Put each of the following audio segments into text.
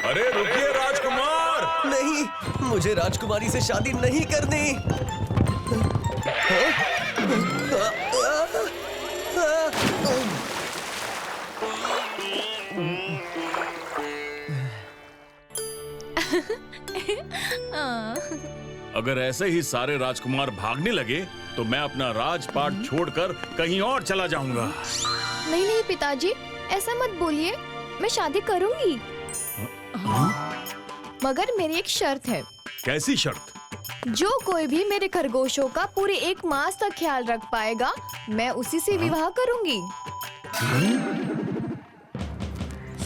अरे रुकिए राजकुमार। नहीं, मुझे राजकुमारी से शादी नहीं करनी। अगर ऐसे ही सारे राजकुमार भागने लगे तो मैं अपना राजपाट छोड़कर कहीं और चला जाऊंगा। नहीं नहीं पिताजी, ऐसा मत बोलिए, मैं शादी करूंगी। मगर मेरी एक शर्त है। कैसी शर्त? जो कोई भी मेरे खरगोशों का पूरे 1 मास तक ख्याल रख पाएगा, मैं उसी से विवाह करूंगी।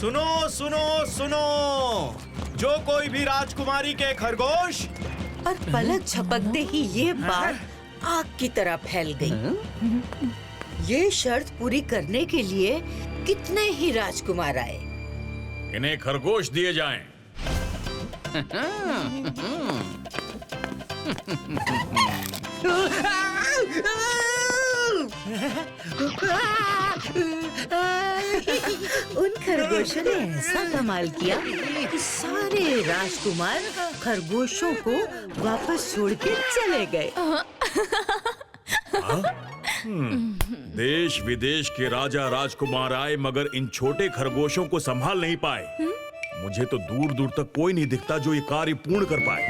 सुनो सुनो सुनो, जो कोई भी राजकुमारी के खरगोश। और पलक झपकते ही ये बात आग की तरह फैल गई। ये शर्त पूरी करने के लिए कितने ही राजकुमार आए। इन्हें खरगोश दिए जाएं। उन खरगोशों ने ऐसा कमाल किया कि सारे राजकुमार खरगोशों को वापस छोड़ के चले गए। देश विदेश के राजा राजकुमार आए मगर इन छोटे खरगोशों को संभाल नहीं पाए। मुझे तो दूर दूर तक कोई नहीं दिखता जो ये कार्य पूर्ण कर पाए।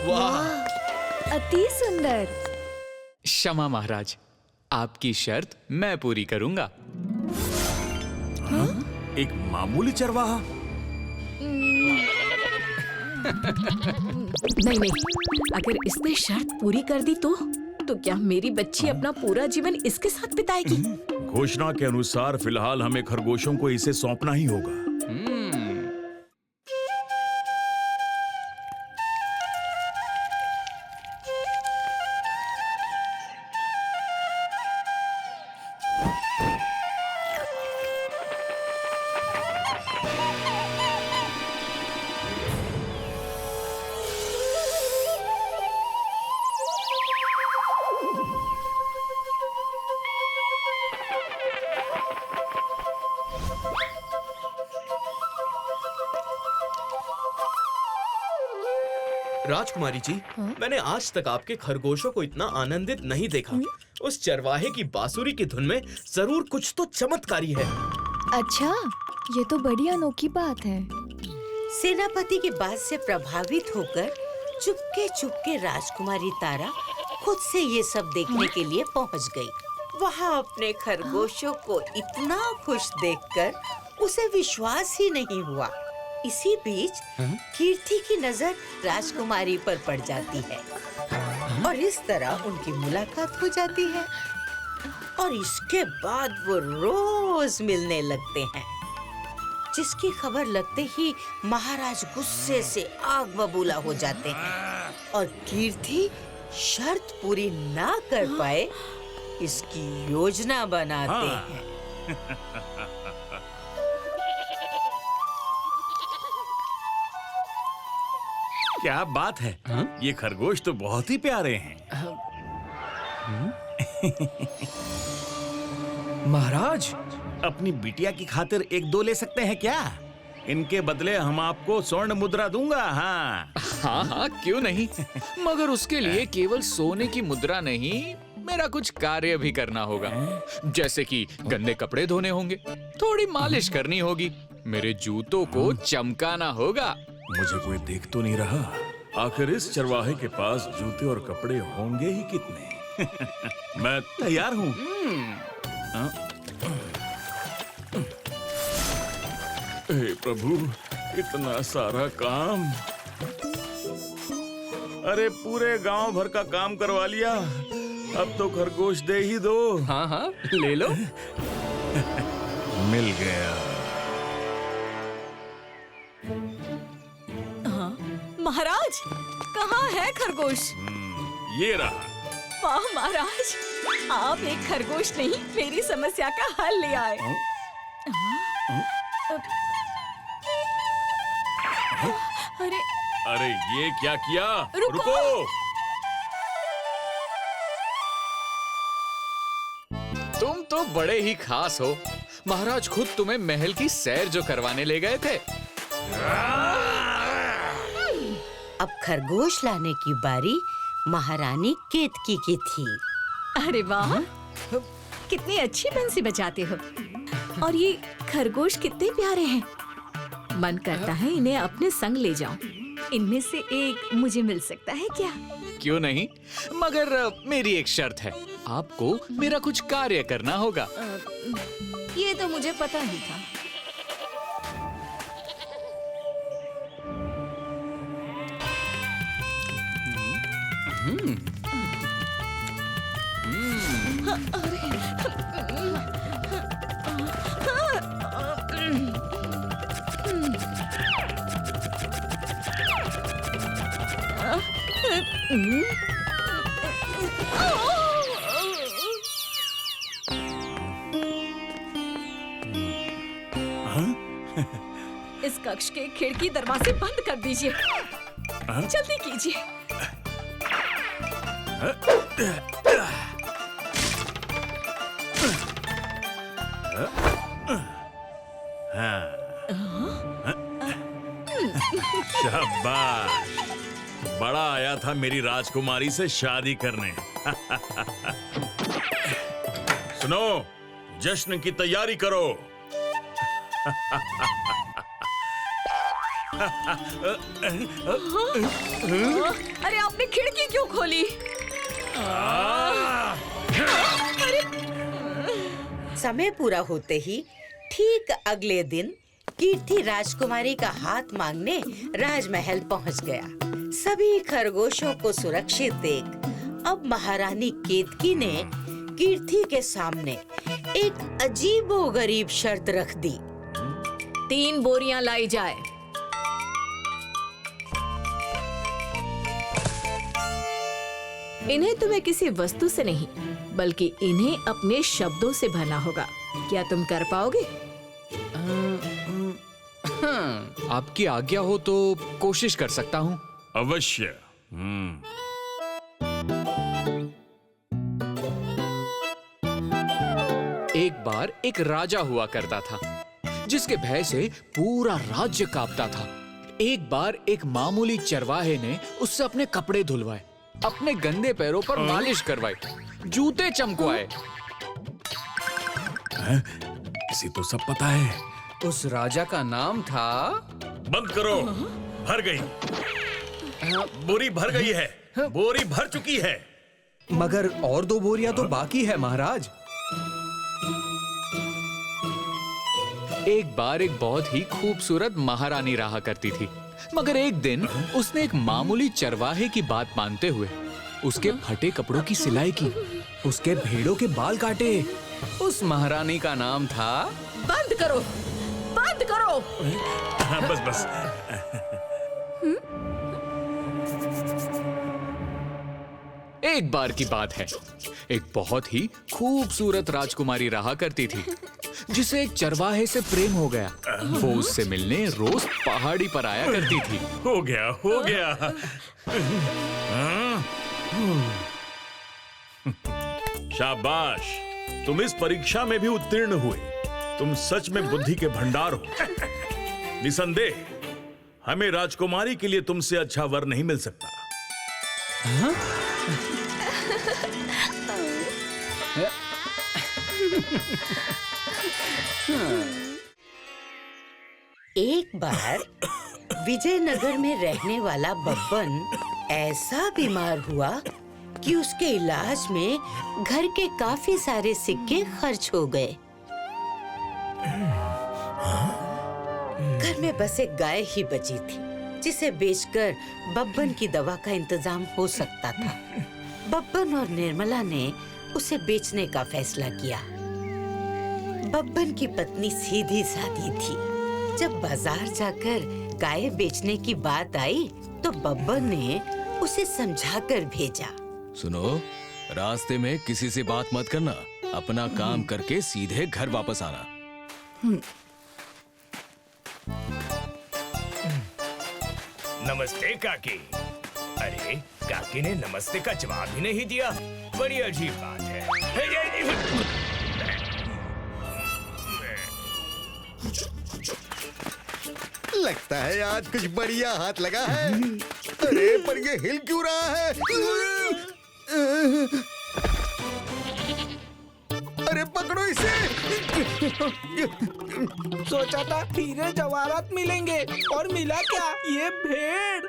वाह, अति सुंदर। क्षमा महाराज, आपकी शर्त मैं पूरी करूंगा। एक मामूली चरवाहा? नहीं, अगर इसने शर्त पूरी कर दी तो क्या मेरी बच्ची अपना पूरा जीवन इसके साथ बिताएगी? घोषणा के अनुसार फिलहाल हमें खरगोशों को इसे सौंपना ही होगा। राजकुमारी जी, मैंने आज तक आपके खरगोशों को इतना आनंदित नहीं देखा। उस चरवाहे की बांसुरी की धुन में जरूर कुछ तो चमत्कारी है। अच्छा, ये तो बड़ी अनोखी बात है। सेनापति की बात से प्रभावित होकर चुपके चुपके राजकुमारी तारा खुद से ये सब देखने के लिए पहुंच गई। वहाँ अपने खरगोशों को इतना खुश देखकर उसे विश्वास ही नहीं हुआ। इसी बीच कीर्ति की नजर राजकुमारी पर पड़ जाती है और इस तरह उनकी मुलाकात हो जाती है और इसके बाद वो रोज मिलने लगते हैं। जिसकी खबर लगते ही महाराज गुस्से से आग बबूला हो जाते हैं और कीर्ति शर्त पूरी ना कर पाए इसकी योजना बनाते हैं। क्या बात है? ये खरगोश तो बहुत ही प्यारे हैं। महाराज, अपनी बिटिया की खातिर 1-2 ले सकते हैं क्या? इनके बदले हम आपको स्वर्ण मुद्रा दूंगा। हाँ, क्यों नहीं। मगर उसके लिए केवल सोने की मुद्रा नहीं, मेरा कुछ कार्य भी करना होगा। जैसे कि गंदे कपड़े धोने होंगे, थोड़ी मालिश करनी होगी, मेरे जूतों को चमकाना होगा। मुझे कोई देख तो नहीं रहा। आखिर इस चरवाहे के पास जूते और कपड़े होंगे ही कितने। मैं तैयार हूँ। हे प्रभु, इतना सारा काम। अरे पूरे गांव भर का काम करवा लिया, अब तो खरगोश दे ही दो। हाँ, ले लो। मिल गया। महाराज, कहाँ है खरगोश? ये रहा। वाह महाराज, आप एक खरगोश नहीं मेरी समस्या का हल ले आए। अरे अरे ये क्या किया? रुको। तुम तो बड़े ही खास हो। महाराज खुद तुम्हें महल की सैर जो करवाने ले गए थे। अब खरगोश लाने की बारी महारानी केतकी की थी। अरे वाह, कितनी अच्छी बंसी बजाते हो। और ये खरगोश कितने प्यारे हैं। मन करता है इन्हें अपने संग ले जाऊं। इनमें से एक मुझे मिल सकता है क्या? क्यों नहीं, मगर मेरी एक शर्त है। आपको मेरा कुछ कार्य करना होगा। ये तो मुझे पता नहीं था। इस कक्ष के खिड़की दरवाजे बंद कर दीजिए। जल्दी कीजिए। शाबाश, बड़ा आया था मेरी राजकुमारी से शादी करने। सुनो, जश्न की तैयारी करो। अरे आपने खिड़की क्यों खोली? समय पूरा होते ही ठीक अगले दिन कीर्ति राजकुमारी का हाथ मांगने राजमहल पहुंच गया। सभी खरगोशों को सुरक्षित देख अब महारानी केतकी ने कीर्ति के सामने एक अजीबोगरीब शर्त रख दी। 3 बोरियां लाई जाए। इन्हें तुम्हें किसी वस्तु से नहीं, बल्कि इन्हें अपने शब्दों से भरना होगा। क्या तुम कर पाओगे? आपकी आज्ञा हो तो कोशिश कर सकता हूँ। अवश्य। एक बार एक राजा हुआ करता था, जिसके भय से पूरा राज्य कांपता था। एक बार एक मामूली चरवाहे ने उससे अपने कपड़े धुलवाए, अपने गंदे पैरों पर मालिश करवाई, जूते चमकवाए। इसे तो सब पता है। उस राजा का नाम था। बंद करो। भर गई, बोरी भर गई है, बोरी भर चुकी है। मगर और 2 बोरियां तो बाकी है महाराज। एक बार एक बहुत ही खूबसूरत महारानी रहा करती थी, मगर एक दिन उसने एक मामूली चरवाहे की बात मानते हुए उसके फटे कपड़ों की सिलाई की, उसके भेड़ों के बाल काटे। उस महारानी का नाम था। बंद करो, बंद करो। बस बस। एक बार की बात है, एक बहुत ही खूबसूरत राजकुमारी रहा करती थी, जिसे एक चरवाहे से प्रेम हो गया। वो उससे मिलने रोज पहाड़ी पर आया करती थी। हो गया, हो गया। शाबाश, तुम इस परीक्षा में भी उत्तीर्ण हुए। तुम सच में बुद्धि के भंडार हो। निसंदेह हमें राजकुमारी के लिए तुमसे अच्छा वर नहीं मिल सकता। एक बार विजयनगर में रहने वाला बब्बन ऐसा बीमार हुआ कि उसके इलाज में घर के काफी सारे सिक्के खर्च हो गए। घर में बस एक गाय ही बची थी, जिसे बेचकर बब्बन की दवा का इंतजाम हो सकता था। बब्बन और निर्मला ने उसे बेचने का फैसला किया। बब्बन की पत्नी सीधी सादी थी। जब बाजार जाकर गाय बेचने की बात आई तो बब्बन ने उसे समझाकर भेजा। सुनो, रास्ते में किसी से बात मत करना, अपना काम करके सीधे घर वापस आना। नमस्ते काकी। अरे काकी ने नमस्ते का जवाब ही नहीं दिया, बड़ी अजीब बात है। लगता है आज कुछ बढ़िया हाथ लगा है। अरे पर ये हिल क्यों रहा है? अरे पकड़ो इसे। सोचा था हीरे जवाहरात मिलेंगे और मिला क्या? ये भेड़।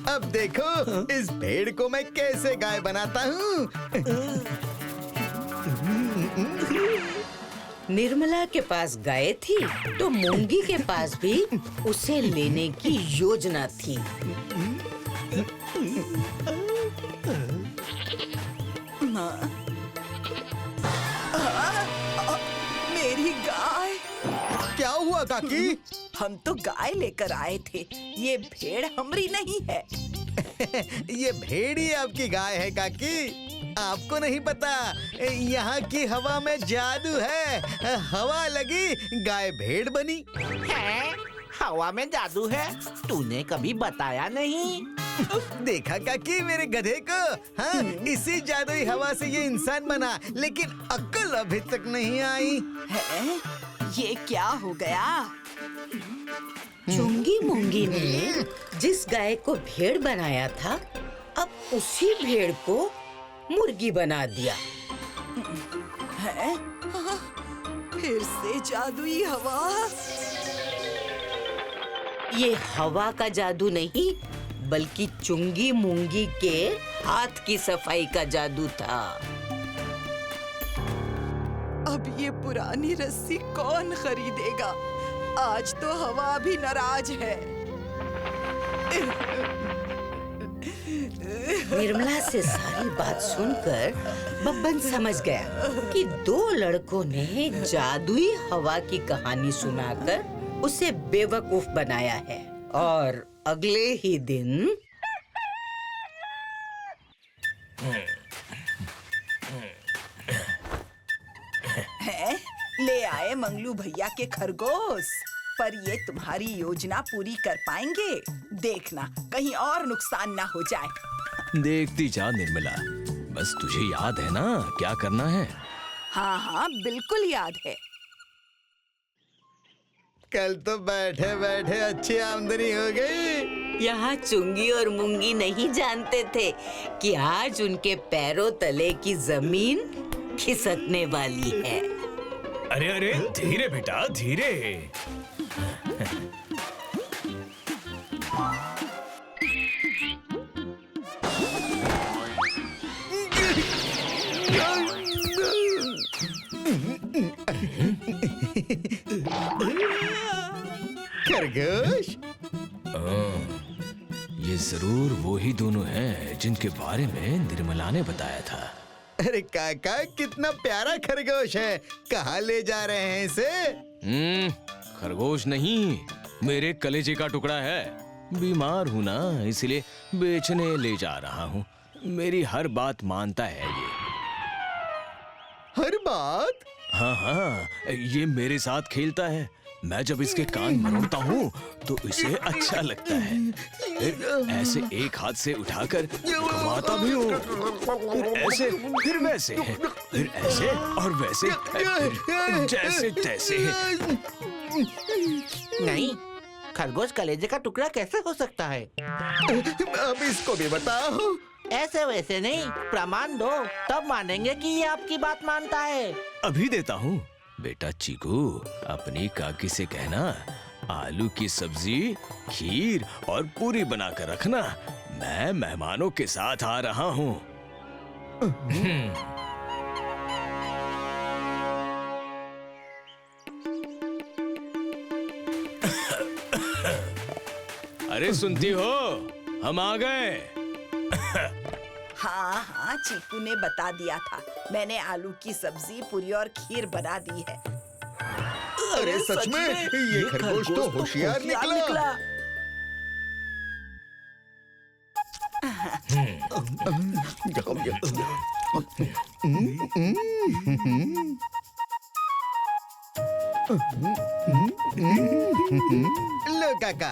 अब देखो इस भेड़ को मैं कैसे गाय बनाता हूँ। निर्मला के पास गाय थी तो मूंगी के पास भी उसे लेने की योजना थी। मेरी गाय। क्या हुआ काकी? हम तो गाय लेकर आए थे, ये भेड़ हमारी नहीं है। ये भेड़ ही आपकी गाय है काकी। आपको नहीं पता, यहाँ की हवा में जादू है। हवा लगी गाय भेड़ बनी। है? हवा में जादू है? तूने कभी बताया नहीं। देखा काकी मेरे गधे को। हाँ, इसी जादुई हवा से ये इंसान बना, लेकिन अक्ल अभी तक नहीं आई है? ये क्या हो गया? चुंगी मुंगी ने जिस गाय को भेड़ बनाया था, अब उसी भेड़ को मुर्गी बना दिया। है? फिर से जादुई हवा। ये हवा का जादू नहीं, बल्कि चुंगी मुंगी के हाथ की सफाई का जादू था। अब ये पुरानी रस्सी कौन खरीदेगा? आज तो हवा भी नाराज है। निर्मला से सारी बात सुनकर बब्बन समझ गया कि दो लड़कों ने जादुई हवा की कहानी सुनाकर उसे बेवकूफ बनाया है। और अगले ही दिन है? ले आए मंगलू भैया के खरगोश। पर ये तुम्हारी योजना पूरी कर पाएंगे? देखना कहीं और नुकसान ना हो जाए। देखती जा निर्मला, बस तुझे याद है ना क्या करना है? हाँ हाँ बिल्कुल याद है। कल तो बैठे बैठे अच्छी आमदनी हो गई। यहाँ चुंगी और मुंगी नहीं जानते थे कि आज उनके पैरों तले की जमीन खिसकने वाली है। अरे अरे धीरे बेटा धीरे। खरगोश, ये जरूर वो ही दोनों हैं जिनके बारे में निर्मला ने बताया था। अरे काका कितना प्यारा खरगोश है। कहाँ ले जा रहे हैं इसे? खरगोश नहीं, मेरे कलेजे का टुकड़ा है। बीमार हूँ ना, इसलिए बेचने ले जा रहा हूँ। मेरी हर बात मानता है ये। हर बात? हाँ हाँ, ये मेरे साथ खेलता है। मैं जब इसके कान मरोड़ता हूँ तो इसे अच्छा लगता है। फिर ऐसे एक हाथ से उठाकर घुमाता भी हूँ, फिर ऐसे, फिर वैसे, फिर ऐसे और वैसे, फिर जैसे तैसे। नहीं, खरगोश कलेजे का टुकड़ा कैसे हो सकता है? अब इसको भी बताओ। ऐसे वैसे नहीं, प्रमाण दो तब मानेंगे कि ये आपकी बात मानता है। अभी देता हूँ। बेटा चीकू, अपनी काकी से कहना आलू की सब्जी, खीर और पूरी बनाकर रखना। मैं मेहमानों के साथ आ रहा हूँ। अरे सुनती हो, हम आ गए। हाँ हाँ, चीकू ने बता दिया था। मैंने आलू की सब्जी, पूरी और खीर बना दी है। अरे सच में ये खरगोश तो होशियार निकला। लो काका,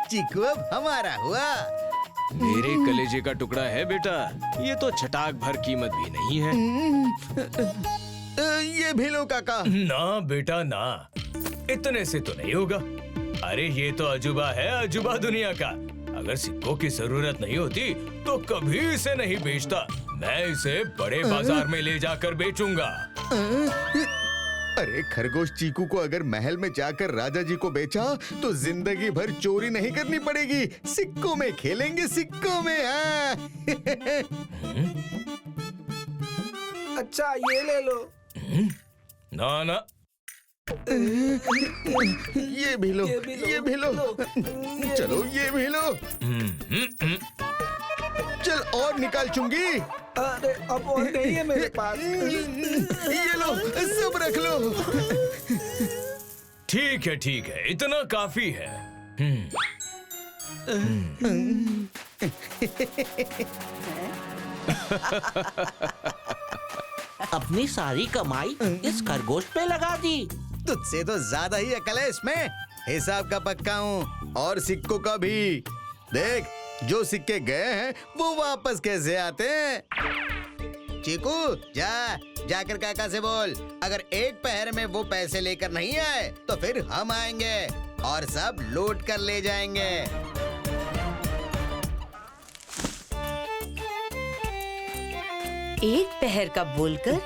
चीकू अब हमारा हुआ। मेरे कलेजे का टुकड़ा है बेटा, ये तो छटाक भर कीमत भी नहीं है। ये भी लो काका। ना बेटा ना, इतने से तो नहीं होगा। अरे ये तो अजूबा है, अजूबा दुनिया का। अगर सिक्कों की जरूरत नहीं होती तो कभी इसे नहीं बेचता। मैं इसे बड़े बाजार में ले जाकर बेचूंगा। अरे खरगोश चीकू को अगर महल में जाकर राजा जी को बेचा तो जिंदगी भर चोरी नहीं करनी पड़ेगी। सिक्कों में खेलेंगे, सिक्कों में। हाँ। अच्छा ये ले लो। ना ना, ये भी लो, ये भी लो। चलो ये भी लो। चल और निकाल चुंगी। अरे अब और नहीं है मेरे पास। ये लो, सब रख लो। ठीक है, इतना काफी है। अपनी सारी कमाई इस खरगोश पे लगा दी। तुझसे तो ज्यादा ही अकल है इसमें। हिसाब का पक्का हूँ और सिक्कों का भी। देख, जो सिक्के गए हैं वो वापस कैसे आते हैं। चीकू, जाकर काका से बोल, अगर एक पहर में वो पैसे लेकर नहीं आए तो फिर हम आएंगे और सब लूट कर ले जाएंगे। एक पहर का बोलकर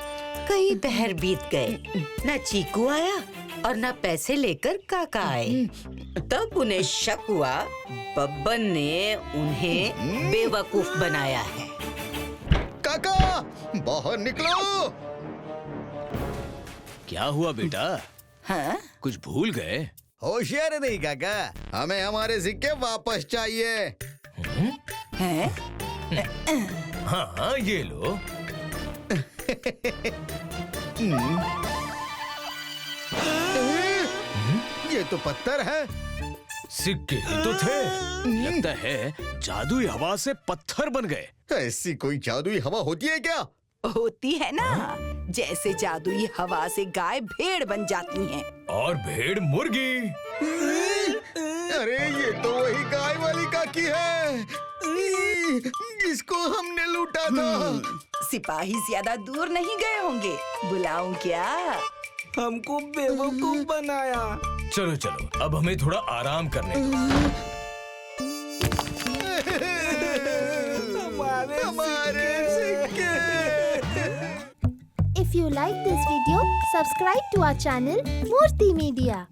कई पहर बीत गए। न चीकू आया और न पैसे लेकर काका आए। तब उन्हें शक हुआ बब्बन ने उन्हें बेवकूफ बनाया है। काका, बाहर निकलो। क्या हुआ बेटा? हाँ? कुछ भूल गए? होशियार नहीं काका, हमें हमारे सिक्के वापस चाहिए। हैं? हाँ, ये लो। ये तो पत्थर है। सिक्के ही तो थे। लगता है जादुई हवा से पत्थर बन गए। ऐसी कोई जादुई हवा होती है क्या? होती है ना, जैसे जादुई हवा से गाय भेड़ बन जाती हैं। और भेड़ मुर्गी। अरे ये तो वही गाय वाली काकी है जिसको हमने लूटा था। सिपाही ज्यादा दूर नहीं गए होंगे, बुलाऊं क्या? हमको बेवकूफ बनाया। चलो चलो, अब हमें थोड़ा आराम करने दो। हमारे सिक्के। If you like this video, subscribe to our channel Murthy Media.